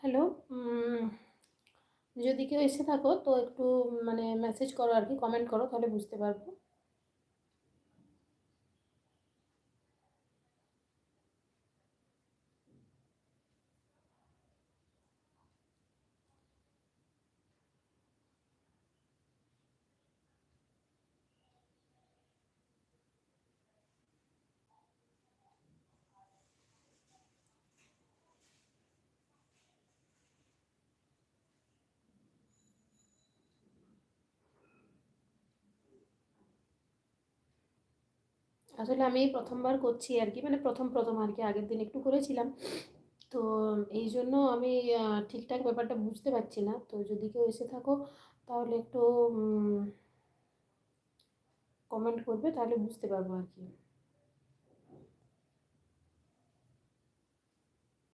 Hello. যদি কেউ এসে থাকো তো একটু মানে মেসেজ করো আর কি, কমেন্ট করো, তাহলে বুঝতে পারবো। আসলে আমি এই প্রথমবার করছি আর কি, মানে প্রথম প্রথম আর কি, আগের দিন একটু করেছিলাম। তো এই জন্য আমি ঠিকঠাক ব্যাপারটা বুঝতে পারছি না। তো যদি কেউ এসে থাকো তাহলে একটু কমেন্ট করবে, তাহলে বুঝতে পারবো আর কি।